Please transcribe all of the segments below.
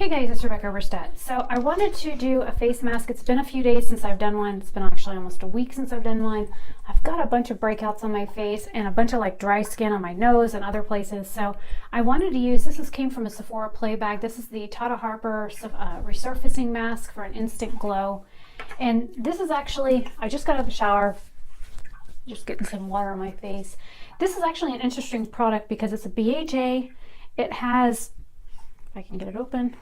Hey guys, it's Rebecca Oberstadt. So I wanted to do a face mask. It's been a few days since I've done one. It's been actually almost a week since I've done one. I've got a bunch of breakouts on my face and a bunch of like dry skin on my nose and other places. So I wanted to use, came from a Sephora play bag. This is the Tata Harper Resurfacing mask for an instant glow. And this is actually, I just got out of the shower, just getting some water on my face. This is actually an interesting product because it's a BHA. It has, if I can get it open,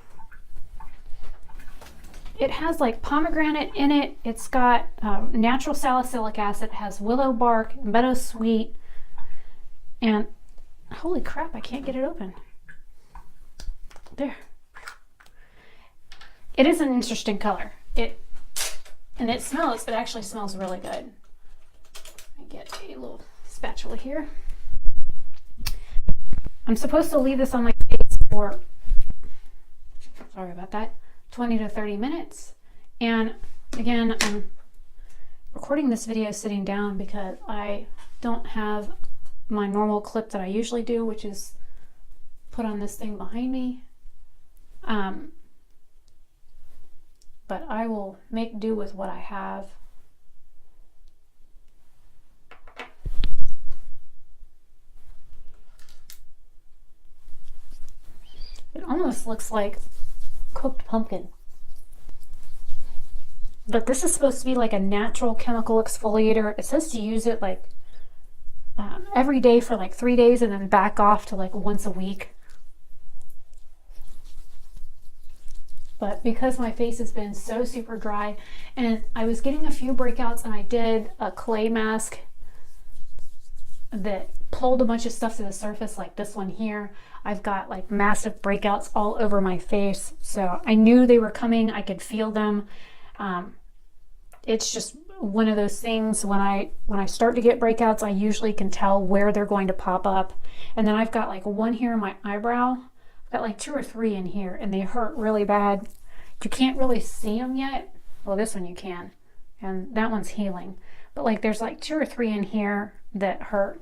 it has like pomegranate in it. It's got natural salicylic acid. It has willow bark, meadowsweet, and holy crap, I can't get it open. There. It is an interesting color. It actually smells really good. Let me get a little spatula here. I'm supposed to leave this on my face for, sorry about that, 20 to 30 minutes. And again, I'm recording this video sitting down because I don't have my normal clip that I usually do, which is put on this thing behind me. But I will make do with what I have. It almost looks like cooked pumpkin. But this is supposed to be like a natural chemical exfoliator. It says to use it like every day for like 3 days and then back off to like once a week. But because my face has been so super dry and I was getting a few breakouts, and I did a clay mask that pulled a bunch of stuff to the surface, like this one here. I've got like massive breakouts all over my face, so I knew they were coming. I could feel them. It's just one of those things, when I start to get breakouts, I usually can tell where they're going to pop up. And then I've got like one here in my eyebrow. I've got like 2 or 3 in here, and they hurt really bad. You can't really see them yet. Well, this one you can, and that one's healing. But like there's like 2 or 3 in here that hurt.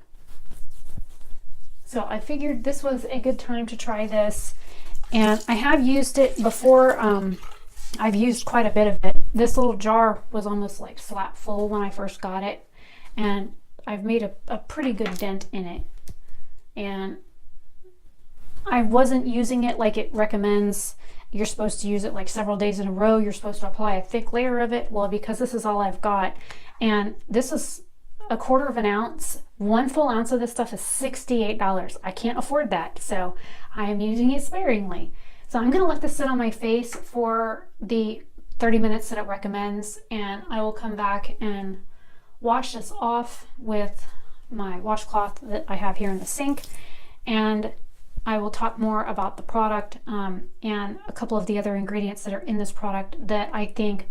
So I figured this was a good time to try this. And I have used it before. I've used quite a bit of it. This little jar was almost like slap full when I first got it. And I've made a pretty good dent in it. And I wasn't using it like it recommends. You're supposed to use it like several days in a row. You're supposed to apply a thick layer of it. Well, because this is all I've got, and this is 1/4 ounce. 1 full ounce of this stuff is $68. I can't afford that, so I am using it sparingly. So I'm going to let this sit on my face for the 30 minutes that it recommends, and I will come back and wash this off with my washcloth that I have here in the sink, and I will talk more about the product and a couple of the other ingredients that are in this product that I think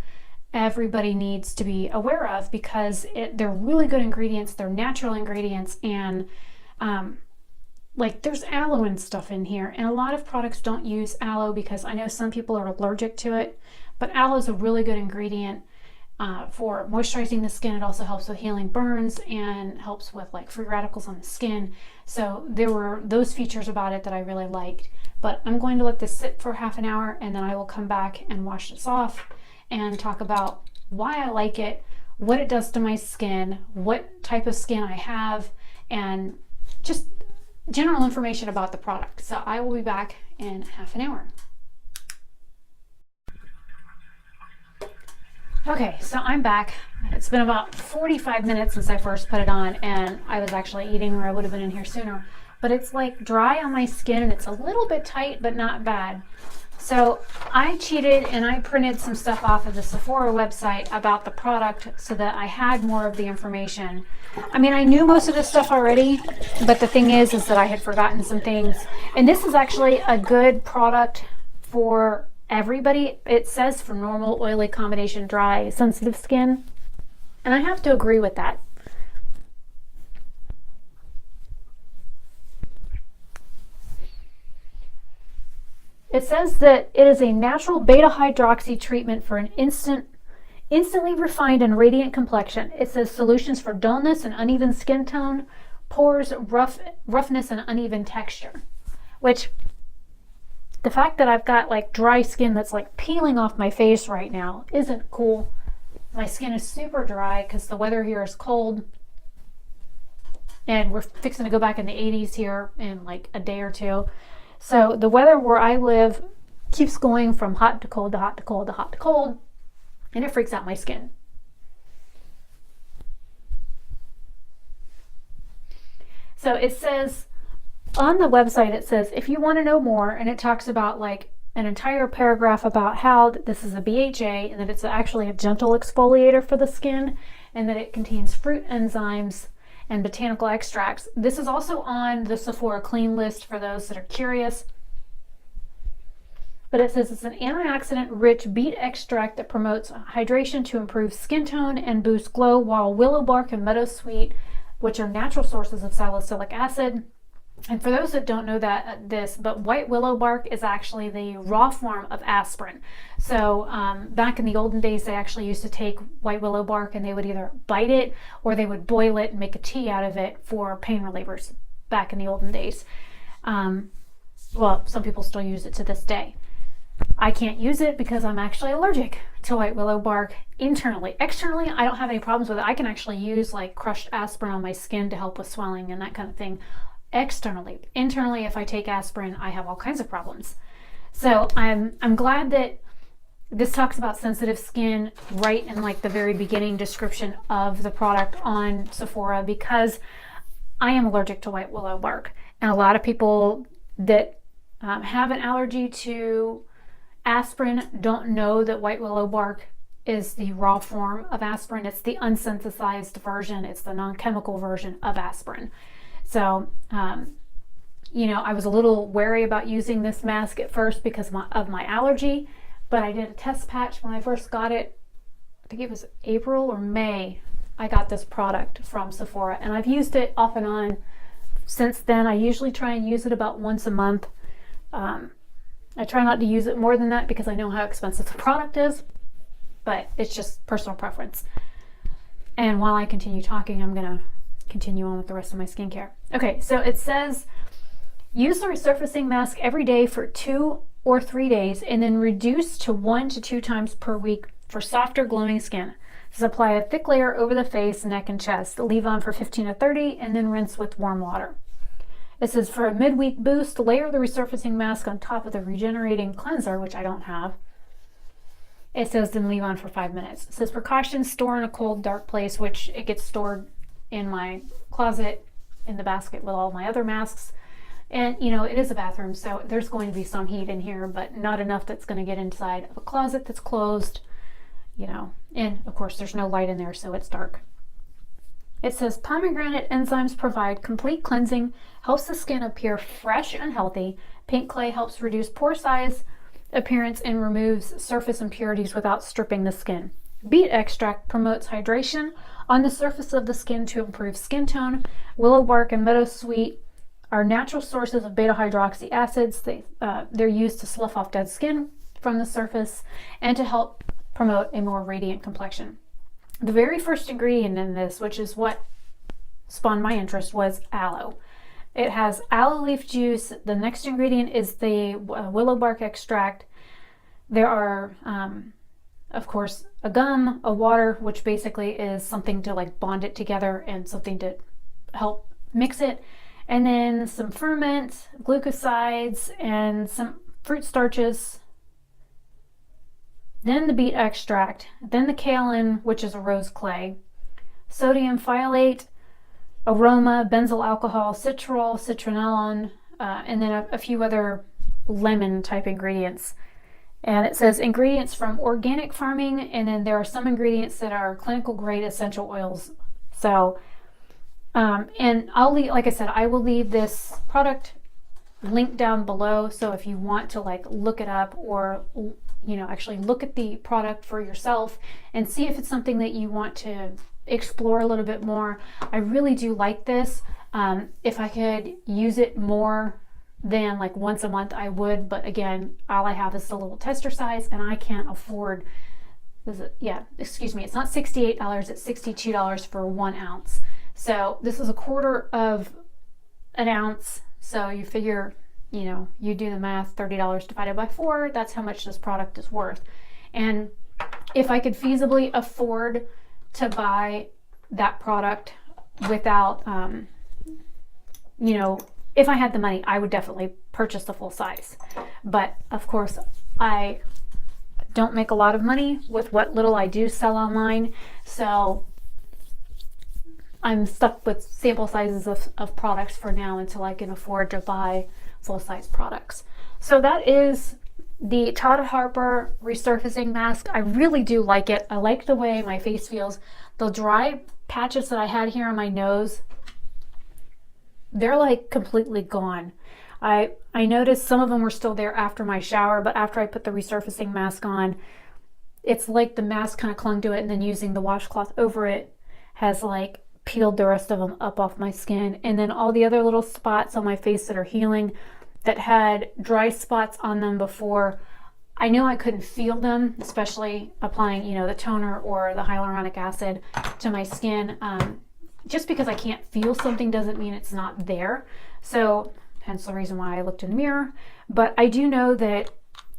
everybody needs to be aware of, because they're really good ingredients. They're natural ingredients, and like there's aloe and stuff in here, and a lot of products don't use aloe because I know some people are allergic to it, but aloe is a really good ingredient for moisturizing the skin. It also helps with healing burns and helps with like free radicals on the skin. So there were those features about it that I really liked. But I'm going to let this sit for half an hour, and then I will come back and wash this off and talk about why I like it, what it does to my skin, what type of skin I have, and just general information about the product. So I will be back in half an hour. Okay, so I'm back. It's been about 45 minutes since I first put it on, and I was actually eating, or I would have been in here sooner. But it's like dry on my skin, and it's a little bit tight, but not bad. So I cheated and I printed some stuff off of the Sephora website about the product so that I had more of the information. I mean, I knew most of this stuff already, but the thing is that I had forgotten some things. And this is actually a good product for everybody. It says for normal, oily, combination, dry, sensitive skin. And I have to agree with that. It says that it is a natural beta hydroxy treatment for an instantly refined and radiant complexion. It says solutions for dullness and uneven skin tone, pores, roughness, and uneven texture, which The fact that I've got like dry skin that's like peeling off my face right now isn't cool. My skin is super dry because the weather here is cold. And we're fixing to go back in the 80s here in like a day or two. So the weather where I live keeps going from hot to cold to hot to cold to hot to cold. And it freaks out my skin. So it says on the website, it says, if you want to know more, and it talks about like an entire paragraph about how this is a BHA and that it's actually a gentle exfoliator for the skin and that it contains fruit enzymes and botanical extracts. This is also on the Sephora Clean list for those that are curious. But it says it's an antioxidant-rich beet extract that promotes hydration to improve skin tone and boost glow, while willow bark and meadowsweet, which are natural sources of salicylic acid. And for those that don't know but white willow bark is actually the raw form of aspirin. So back in the olden days, they actually used to take white willow bark and they would either bite it or they would boil it and make a tea out of it for pain relievers back in the olden days. Well, some people still use it to this day. I can't use it because I'm actually allergic to white willow bark internally. Externally, I don't have any problems with it. I can actually use like crushed aspirin on my skin to help with swelling and that kind of thing. Externally. Internally, if I take aspirin, I have all kinds of problems. So I'm glad that this talks about sensitive skin right in like the very beginning description of the product on Sephora, because I am allergic to white willow bark. And a lot of people that have an allergy to aspirin don't know that white willow bark is the raw form of aspirin. It's the unsynthesized version. It's the non-chemical version of aspirin. So, I was a little wary about using this mask at first because of my allergy, but I did a test patch when I first got it. I think it was April or May. I got this product from Sephora, and I've used it off and on since then. I usually try and use it about once a month. I try not to use it more than that because I know how expensive the product is, but it's just personal preference. And while I continue talking, I'm going to continue on with the rest of my skincare. Okay, so it says use the resurfacing mask every day for 2 or 3 days and then reduce to 1 to 2 times per week for softer glowing skin. Just apply a thick layer over the face, neck, and chest. Leave on for 15 to 30 and then rinse with warm water. It says for a midweek boost, layer the resurfacing mask on top of the regenerating cleanser, which I don't have. It says then leave on for 5 minutes. It says precautions, store in a cold, dark place, which it gets stored in my closet in the basket with all my other masks. And it is a bathroom, so there's going to be some heat in here, but not enough that's going to get inside of a closet that's closed, and of course there's no light in there, so it's dark. It says pomegranate enzymes provide complete cleansing, helps the skin appear fresh and healthy. Pink clay helps reduce pore size, appearance, and removes surface impurities without stripping the skin. Beet extract promotes hydration on the surface of the skin to improve skin tone. Willow bark and meadowsweet are natural sources of beta-hydroxy acids. They're used to slough off dead skin from the surface and to help promote a more radiant complexion. The very first ingredient in this, which is what spawned my interest, was aloe. It has aloe leaf juice. The next ingredient is the willow bark extract. There are of course, a gum, a water, which basically is something to like bond it together and something to help mix it. And then some ferment, glucosides, and some fruit starches. Then the beet extract. Then the kaolin, which is a rose clay. Sodium phyllate, aroma, benzyl alcohol, citrol, citronellone, and then a few other lemon type ingredients. And it says ingredients from organic farming, and then there are some ingredients that are clinical grade essential oils. So, and I'll leave, like I said, I will leave this product linked down below. So if you want to like look it up or, actually look at the product for yourself and see if it's something that you want to explore a little bit more. I really do like this. If I could use it more than like once a month, I would, but again, all I have is a little tester size and I can't afford it's not $68, it's $62 for 1 ounce. So this is a quarter of an ounce, so you figure you know, you do the math, $30 divided by 4, that's how much this product is worth. And if I could feasibly afford to buy that product without, you know, if I had the money, I would definitely purchase the full size. But of course, I don't make a lot of money with what little I do sell online. So I'm stuck with sample sizes of products for now until I can afford to buy full-size products. So that is the Tata Harper Resurfacing Mask. I really do like it. I like the way my face feels. The dry patches that I had here on my nose, they're like completely gone. I noticed some of them were still there after my shower, but after I put the resurfacing mask on, it's like the mask kind of clung to it, and then using the washcloth over it has like peeled the rest of them up off my skin. And then all the other little spots on my face that are healing, that had dry spots on them before, I knew I couldn't feel them, especially applying, you know, the toner or the hyaluronic acid to my skin. Just because I can't feel something doesn't mean it's not there. So hence the reason why I looked in the mirror. But I do know that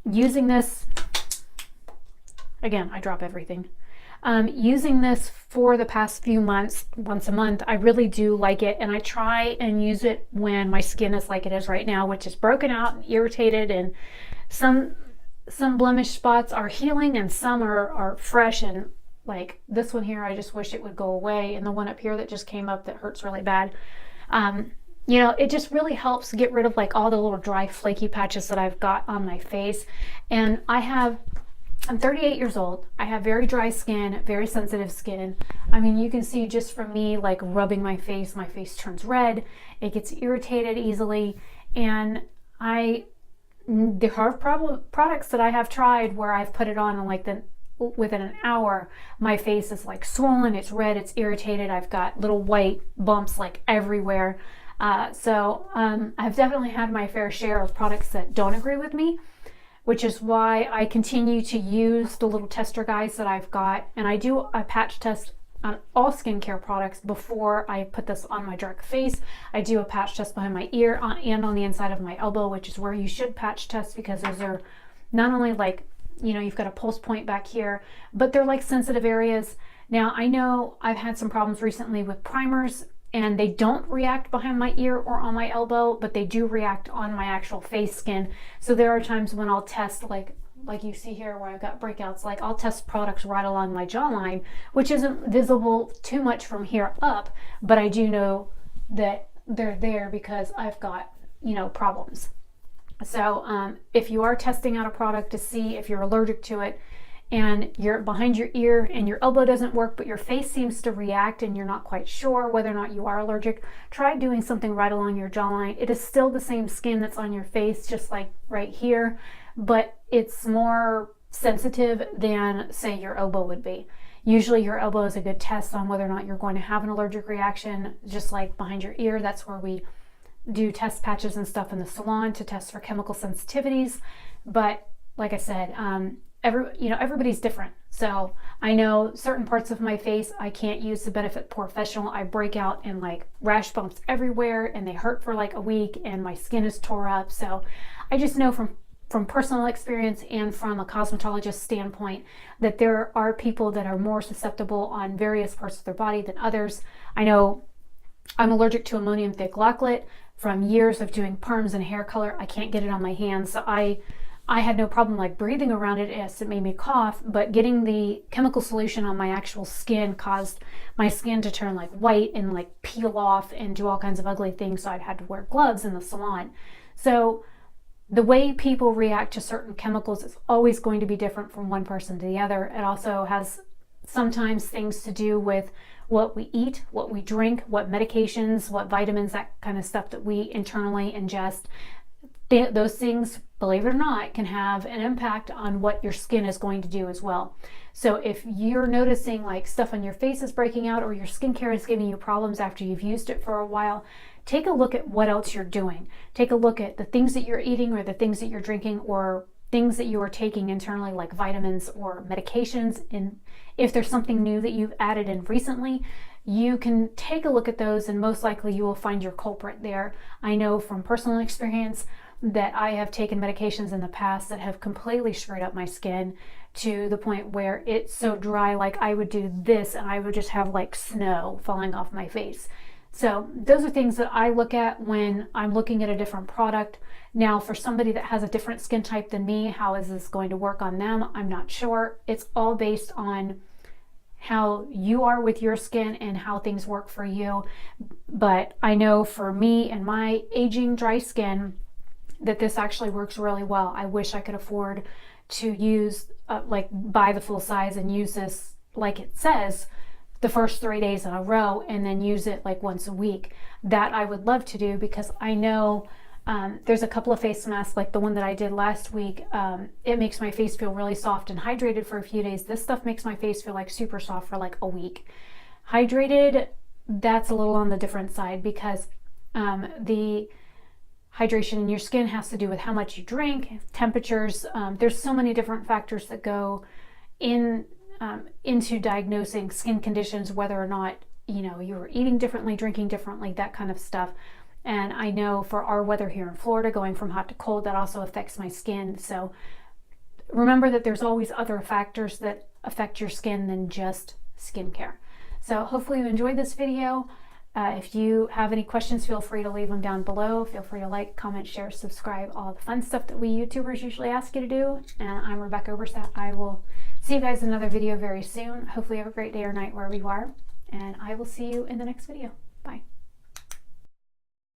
using this, again, I drop everything. Using this for the past few months, once a month, I really do like it. And I try and use it when my skin is like it is right now, which is broken out and irritated, and some blemish spots are healing and some are fresh. And like this one here, I just wish it would go away. And the one up here that just came up that hurts really bad. You know, it just really helps get rid of like all the little dry flaky patches that I've got on my face. And I'm 38 years old. I have very dry skin, very sensitive skin. I mean, you can see just from me like rubbing my face turns red. It gets irritated easily. And there are products that I have tried where I've put it on and like within an hour, my face is like swollen, it's red, it's irritated. I've got little white bumps like everywhere. So I've definitely had my fair share of products that don't agree with me, which is why I continue to use the little tester guides that I've got. And I do a patch test on all skincare products before I put this on my dark face. I do a patch test behind my ear and on the inside of my elbow, which is where you should patch test, because those are not only like, you know, you've got a pulse point back here, but they're like sensitive areas. Now, I know I've had some problems recently with primers, and they don't react behind my ear or on my elbow, but they do react on my actual face skin. So there are times when I'll test, like you see here where I've got breakouts, like I'll test products right along my jawline, which isn't visible too much from here up, but I do know that they're there because I've got, you know, problems. So if you are testing out a product to see if you're allergic to it, and you're behind your ear and your elbow doesn't work, but your face seems to react and you're not quite sure whether or not you are allergic, try doing something right along your jawline. It is still the same skin that's on your face, just like right here, but it's more sensitive than, say, your elbow would be. Usually your elbow is a good test on whether or not you're going to have an allergic reaction, just like behind your ear. That's where we do test patches and stuff in the salon to test for chemical sensitivities. But like I said, everybody's different. So I know certain parts of my face I can't use the Benefit Professional. I break out in like rash bumps everywhere, and they hurt for like a week, and my skin is tore up. So I just know from personal experience and from a cosmetologist standpoint that there are people that are more susceptible on various parts of their body than others. I know I'm allergic to ammonium thiaclocylate from years of doing perms and hair color. I can't get it on my hands, so I had no problem like breathing around it as it made me cough, but getting the chemical solution on my actual skin caused my skin to turn like white and like peel off and do all kinds of ugly things. So I've had to wear gloves in the salon. So the way people react to certain chemicals is always going to be different from one person to the other. It also has sometimes things to do with what we eat, what we drink, what medications, what vitamins, that kind of stuff that we internally ingest. Those things, believe it or not, can have an impact on what your skin is going to do as well. So if you're noticing like stuff on your face is breaking out, or your skincare is giving you problems after you've used it for a while, take a look at what else you're doing. Take a look at the things that you're eating, or the things that you're drinking, or things that you are taking internally, like vitamins or medications. And if there's something new that you've added in recently, you can take a look at those, and most likely you will find your culprit there. I know from personal experience that I have taken medications in the past that have completely screwed up my skin to the point where it's so dry, like I would do this and I would just have like snow falling off my face. So those are things that I look at when I'm looking at a different product. Now, for somebody that has a different skin type than me, how is this going to work on them? I'm not sure. It's all based on how you are with your skin and how things work for you. But I know for me and my aging dry skin that this actually works really well. I wish I could afford to use like buy the full size and use this like it says the first 3 days in a row and then use it like once a week. That I would love to do, because I know there's a couple of face masks like the one that I did last week. It makes my face feel really soft and hydrated for a few days. This stuff makes my face feel like super soft for like a week. Hydrated, that's a little on the different side, because the hydration in your skin has to do with how much you drink, temperatures. There's so many different factors that go into diagnosing skin conditions, whether or not you're eating differently, drinking differently, that kind of stuff. And I know for our weather here in Florida, going from hot to cold, that also affects my skin. So remember that there's always other factors that affect your skin than just skincare. So hopefully you enjoyed this video. If you have any questions, feel free to leave them down below. Feel free to like, comment, share, subscribe, all the fun stuff that we YouTubers usually ask you to do. And I'm Rebecca Oberstadt. I will see you guys in another video very soon. Hopefully you have a great day or night wherever you are. And I will see you in the next video. Bye.